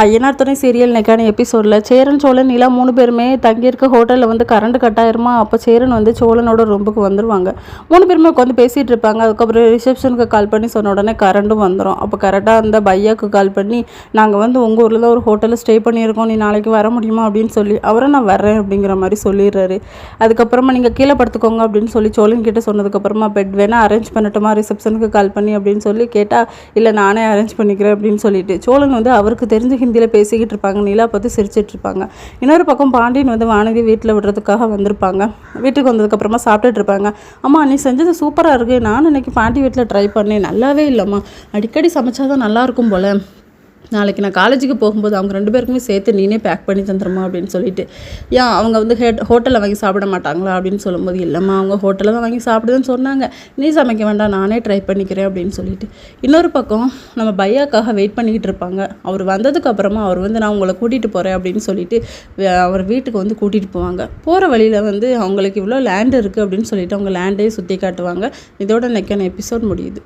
ஐயனார் துணை சீரியல் நெக்கான எபிசோடில் சேரன் சோழன் நிலா 3 பேருமே தங்கியிருக்க ஹோட்டலில் வந்து கரண்ட் கட் ஆயிருமா. அப்போ சேரன் வந்து சோழனோட ரூமுக்கு வந்துடுவாங்க. 3 பேருமே உட்காந்து பேசிகிட்டு இருப்பாங்க. அதுக்கப்புறம் ரிசப்ஷனுக்கு கால் பண்ணி சொன்ன உடனே கரண்ட்டும் வந்துடும். அப்போ கரெக்டாக அந்த பையாவுக்கு கால் பண்ணி நாங்கள் வந்து உங்கள் ஊரில் தான் ஒரு ஹோட்டலில் ஸ்டே பண்ணியிருக்கோம், நீ நாளைக்கு வர முடியுமா அப்படின்னு சொல்லி அவரை நான் வர்றேன் அப்படிங்கிற மாதிரி சொல்லிடுறாரு. அதுக்கப்புறமா நீங்கள் கீழே படுத்துக்கோங்க அப்படின்னு சொல்லி சோழன் கிட்ட சொன்னதுக்கப்புறமா பெட் வேணால் அரேஞ்ச் பண்ணட்டுமா ரிசப்ஷனுக்கு கால் பண்ணி அப்படின்னு சொல்லி கேட்டால் இல்லை நானே அரேஞ்ச் பண்ணிக்கிறேன் அப்படின்னு சொல்லிட்டு சோழன் வந்து அவருக்கு தெரிஞ்ச ஹிந்தியில் பேசிக்கிட்டு இருப்பாங்க. நிலா பார்த்து சிரிச்சிட்டு இருப்பாங்க. இன்னொரு பக்கம் பாண்டியன் வந்து வானதி வீட்டில் விடுறதுக்காக வந்திருப்பாங்க. வீட்டுக்கு வந்ததுக்கப்புறமா சாப்பிட்டுட்டு இருப்பாங்க. அம்மா நீ செஞ்சது சூப்பராக இருக்குது, நானும் இன்னைக்கு பாண்டி வீட்டில் ட்ரை பண்ணேன், நல்லாவே இல்லைம்மா, அடிக்கடி சமைச்சாதான் நல்லாயிருக்கும் போல், நாளைக்கு நான் காலேஜுக்கு போகும்போது அவங்க 2 பேருக்குமே சேர்த்து நீனே பேக் பண்ணி தந்துடுமா அப்படின்னு சொல்லிட்டு ஏன் அவங்க வந்து ஹோட்டலில் வாங்கி சாப்பிட மாட்டாங்களா அப்படின்னு சொல்லும்போது இல்லைம்மா அவங்க ஹோட்டலில் தான் வாங்கி சாப்பிடுதுன்னு சொன்னாங்க, நீ சமைக்க வேண்டாம் நானே ட்ரை பண்ணிக்கிறேன் அப்படின்னு சொல்லிட்டு இன்னொரு பக்கம் நம்ம பையாக்காக வெயிட் பண்ணிக்கிட்டு இருப்பாங்க. அவர் வந்ததுக்கப்புறமா அவர் வந்து நான் உங்களை கூட்டிகிட்டு போகிறேன் அப்படின்னு சொல்லிட்டு அவர் வீட்டுக்கு வந்து கூட்டிகிட்டு போவாங்க. போகிற வழியில் வந்து அவங்களுக்கு இவ்வளோ லேண்ட் இருக்குது அப்படின்னு சொல்லிட்டு அவங்க லேண்டையே சுற்றி காட்டுவாங்க. இதோட நெக்கான எபிசோட் முடியுது.